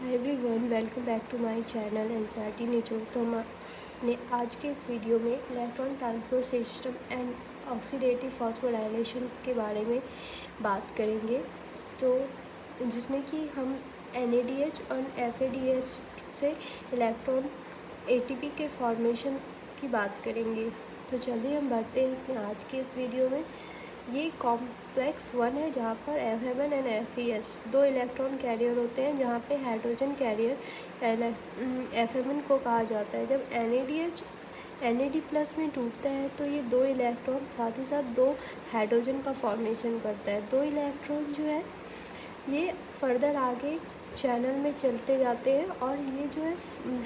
Hi everyone, welcome back to my channel NCERT निचोड़। तो हमने आज के इस वीडियो में electron transport system and oxidative phosphorylation के बारे में बात करेंगे। तो जिसमें कि हम NADH और FADH से इलेक्ट्रॉन ATP के फॉर्मेशन की बात करेंगे। तो चलिए हम बढ़ते हैं अपने आज के इस वीडियो में। ये कॉम्प्लेक्स 1 है जहाँ पर F7 एंड FES दो इलेक्ट्रॉन कैरियर होते हैं, जहाँ पे हाइड्रोजन कैरियर F7 को कहा जाता है। जब NADH NAD प्लस में टूटता है तो ये दो इलेक्ट्रॉन साथ ही साथ दो हाइड्रोजन का फॉर्मेशन करता है। दो इलेक्ट्रॉन जो है ये फर्दर आगे चैनल में चलते जाते हैं और ये जो है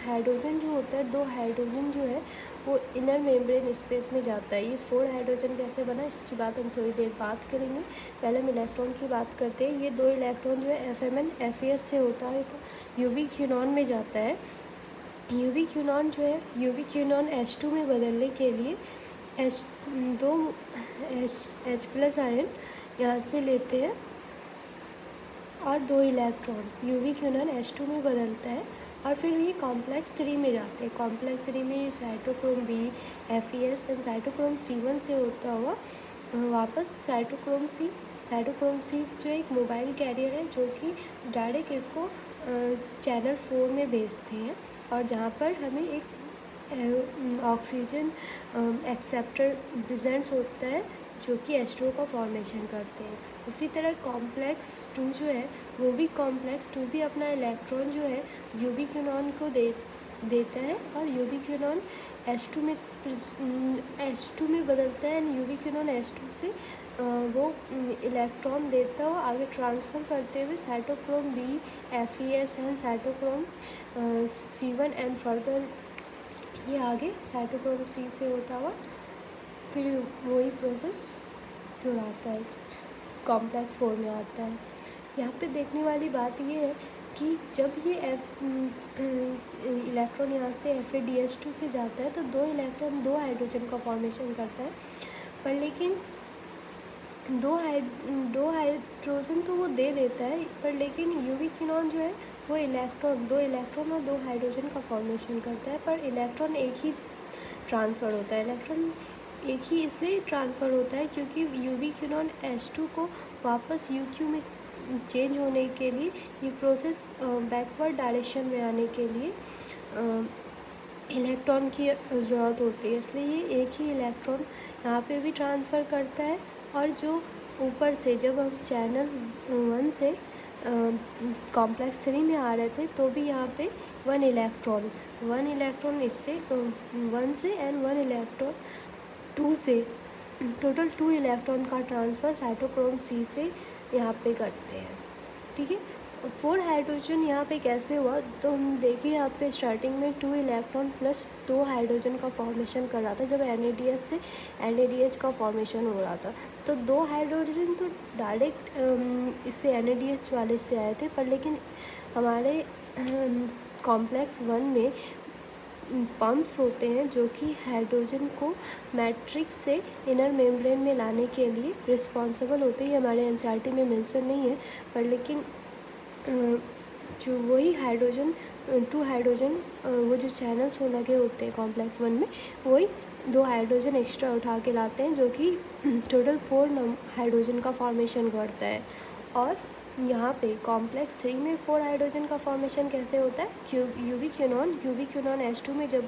हाइड्रोजन जो होता है, दो हाइड्रोजन जो है वो इनर मेम्ब्रेन स्पेस में जाता है। ये 4 हाइड्रोजन कैसे बना इसकी बात हम थोड़ी देर बात करेंगे। पहले हम इलेक्ट्रॉन की बात करते हैं। ये दो इलेक्ट्रॉन जो है F7 FES से होता है तो यूवी क्यूनॉन में जाता है। यूवी क्यूनॉन जो है यूवी क्यूनॉन H2 में बदलने के लिए H प्लस आयन यहाँ से लेते हैं और दो इलेक्ट्रॉन यूवी क्यूनॉन H2 में बदलता है और फिर ये कॉम्प्लेक्स 3 में जाते हैं। कॉम्प्लेक्स 3 में cytochrome B FES and cytochrome C1 से होता हुआ वापस साइटोक्रोम C जो एक मोबाइल कैरियर है जो कि डायरेक्ट इसको चैनल 4 में भेजते हैं और जहाँ पर हमें एक ऑक्सीजन एक्सेप्टर प्रेजेंट्स होता है जो कि H2O का फॉर्मेशन करते हैं। उसी तरह कॉम्प्लेक्स 2 जो है वो भी कॉम्प्लेक्स 2 भी अपना इलेक्ट्रॉन जो है यूवी क्यूनॉन को देता है और यूवी क्यूनॉन H2 में बदलता है एंड यूवी क्यूनॉन H2 से वो इलेक्ट्रॉन देता है आगे ट्रांसफ़र करते हुए cytochrome B FES and cytochrome C1 and further ये आगे साइटोक्रोम C से होता हुआ फिर वही प्रोसेस दोहराता है, कॉम्प्लेक्स 4 में आता है। यहाँ पे देखने वाली बात ये है कि जब ये इलेक्ट्रॉन यहाँ से FADH2 से जाता है तो दो इलेक्ट्रॉन दो हाइड्रोजन का फॉर्मेशन करता है, पर लेकिन दो हाइड्रोजन तो वो दे देता है, पर लेकिन यूवी क्यूनॉन जो है वो दो इलेक्ट्रॉन और दो हाइड्रोजन का फॉर्मेशन करता है, पर इलेक्ट्रॉन एक ही ट्रांसफ़र होता है। इलेक्ट्रॉन एक ही इसलिए ट्रांसफ़र होता है क्योंकि यूवी क्यूनॉन H2 को वापस UQ में चेंज होने के लिए ये प्रोसेस बैकवर्ड डायरेक्शन में आने के लिए इलेक्ट्रॉन की ज़रूरत होती है, इसलिए ये एक ही इलेक्ट्रॉन यहाँ पे भी ट्रांसफ़र करता है। और जो ऊपर से जब हम चैनल 1 से कॉम्प्लेक्स 3 में आ रहे थे तो भी यहाँ पे वन इलेक्ट्रॉन इससे 1 से एंड 1 इलेक्ट्रॉन 2 से टोटल 2 इलेक्ट्रॉन का ट्रांसफ़र साइटोक्रोम C से यहाँ पे करते हैं। ठीक है, 4 हाइड्रोजन यहाँ पे कैसे हुआ तो हम देखिए यहाँ पे स्टार्टिंग में 2 इलेक्ट्रॉन प्लस 2 हाइड्रोजन का फॉर्मेशन कर रहा था जब NADH से NADH का फॉर्मेशन हो रहा था। तो 2 हाइड्रोजन तो डायरेक्ट इससे NADH वाले से आए थे, पर लेकिन हमारे कॉम्प्लेक्स 1 में पम्प्स होते हैं जो कि हाइड्रोजन को मैट्रिक्स से इनर मेम्ब्रेन में लाने के लिए रिस्पॉन्सिबल होते हैं। हमारे NCERT में मेंशन नहीं है, पर लेकिन जो वही हाइड्रोजन 2 हाइड्रोजन वो जो चैनल्स में लगे होते हैं कॉम्प्लेक्स 1 में, वही 2 हाइड्रोजन एक्स्ट्रा उठा के लाते हैं जो कि टोटल 4 हाइड्रोजन का फॉर्मेशन करता है। और यहाँ पे कॉम्प्लेक्स 3 में 4 हाइड्रोजन का फॉर्मेशन कैसे होता है, यूवी क्यूनॉन H2 में जब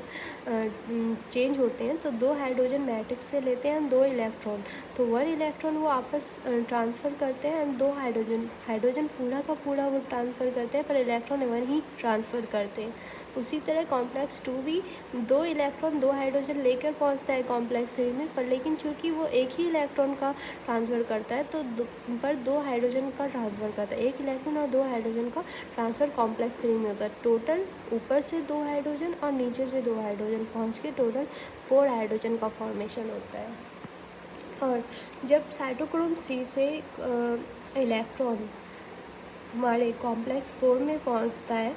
चेंज होते हैं तो 2 हाइड्रोजन मैट्रिक्स से लेते हैं 2 इलेक्ट्रॉन, तो 1 इलेक्ट्रॉन वो आपस ट्रांसफ़र करते हैं एंड 2 हाइड्रोजन पूरा का पूरा वो ट्रांसफ़र करते हैं, पर इलेक्ट्रॉन 1 ही ट्रांसफ़र करते हैं। उसी तरह कॉम्प्लेक्स 2 भी 2 इलेक्ट्रॉन 2 हाइड्रोजन लेकर पहुंचता है कॉम्प्लेक्स 3 में, पर लेकिन चूँकि वो एक ही इलेक्ट्रॉन का ट्रांसफ़र करता है तो पर 2 हाइड्रोजन का ट्रांसफ़र करता है। एक इलेक्ट्रॉन और 2 हाइड्रोजन का ट्रांसफ़र कॉम्प्लेक्स 3 में होता है। टोटल ऊपर से 2 हाइड्रोजन और नीचे से 2 हाइड्रोजन पहुँच के टोटल 4 हाइड्रोजन का फॉर्मेशन होता है। और जब साइटोक्रोम C से इलेक्ट्रॉन हमारे कॉम्प्लेक्स 4 में पहुँचता है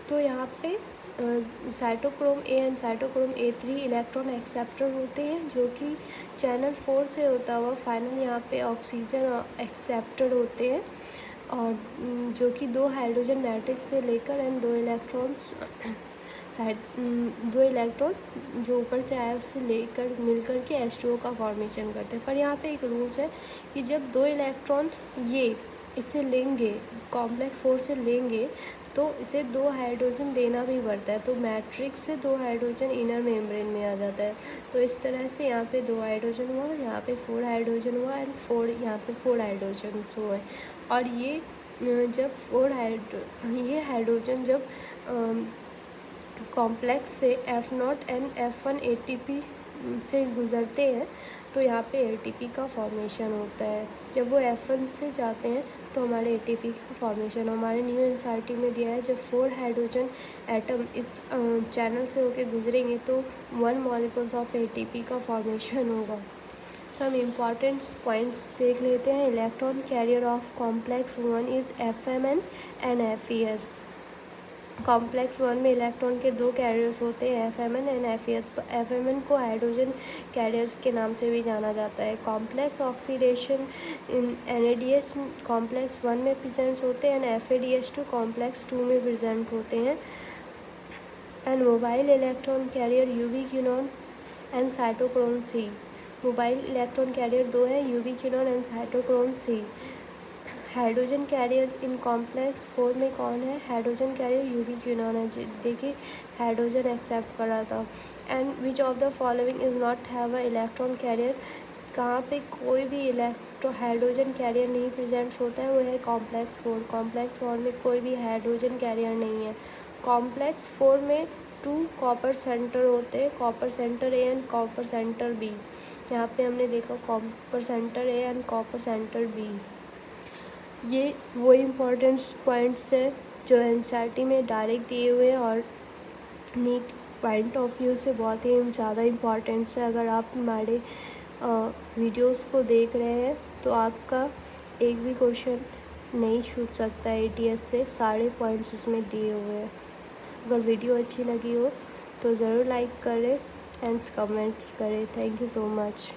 तो यहाँ पे cytochrome A and cytochrome A3 electron acceptor होते हैं जो कि चैनल 4 से होता हुआ फाइनल यहाँ पे ऑक्सीजन एक्सेप्टर होते हैं। और जो कि 2 हाइड्रोजन मैट्रिक्स से लेकर एंड 2 इलेक्ट्रॉन्स दो इलेक्ट्रॉन जो ऊपर से आया उससे लेकर मिलकर के H2O का फॉर्मेशन करते हैं। पर यहाँ पे एक रूल्स है कि जब 2 इलेक्ट्रॉन ये इससे लेंगे, कॉम्प्लेक्स 4 से लेंगे, तो इसे 2 हाइड्रोजन देना भी पड़ता है। तो मैट्रिक्स से 2 हाइड्रोजन इनर मेम्ब्रेन में आ जाता है। तो इस तरह से यहाँ पे 2 हाइड्रोजन हुआ, यहाँ पे 4 हाइड्रोजन हुआ एंड 4 यहाँ पे 4 हाइड्रोजन हुए। और ये जब ये हाइड्रोजन जब कॉम्प्लेक्स से F0 एंड F1 ATP से गुज़रते हैं तो यहाँ पे ATP का फॉर्मेशन होता है। जब वो F1 से जाते हैं तो हमारे ATP का फॉर्मेशन हमारे न्यू एनसीईआरटी में दिया है। जब 4 हाइड्रोजन एटम इस चैनल से होके गुजरेंगे तो 1 मॉलिक्यूल्स ऑफ ATP का फॉर्मेशन होगा। सम इम्पॉर्टेंट पॉइंट्स देख लेते हैं। Electron carrier of complex 1 is FMN and FES। Complex 1 में इलेक्ट्रॉन के 2 कैरियर्स होते हैं, FMN एंड FES। FMN को हाइड्रोजन कैरियर्स के नाम से भी जाना जाता है। कॉम्प्लेक्स ऑक्सीडेशन इन NADH कॉम्प्लेक्स 1 में प्रेजेंट होते हैं एंड FADH2 कॉम्प्लेक्स 2 में प्रेजेंट होते हैं। And mobile electron carrier UV quinone and cytochrome C। Mobile electron carrier 2 है, UV quinone and cytochrome C। Hydrogen carrier in complex 4 में कौन है? हाइड्रोजन कैरियर UV क्यूनॉन है। देखिए हाइड्रोजन एक्सेप्ट करा था। And which of the following is not have a electron carrier. कहाँ पे कोई भी हाइड्रोजन कैरियर नहीं प्रेजेंट होता है, वो है कॉम्प्लेक्स 4। कॉम्प्लेक्स 4 में कोई भी हाइड्रोजन कैरियर नहीं है। कॉम्प्लेक्स 4 में 2 कॉपर सेंटर होते हैं, copper centre A and copper centre B। यहाँ पे हमने देखा copper centre A and copper centre B। ये वो इम्पोर्टेंट पॉइंट्स है जो एनसीईआरटी में डायरेक्ट दिए हुए हैं और नीट पॉइंट ऑफ व्यू से बहुत ही ज़्यादा इम्पॉर्टेंट्स है। अगर आप हमारे वीडियोस को देख रहे हैं तो आपका एक भी क्वेश्चन नहीं छूट सकता है ATS से। सारे पॉइंट्स इसमें दिए हुए हैं। अगर वीडियो अच्छी लगी हो तो ज़रूर लाइक करें एंड कमेंट्स करें। Thank you so much.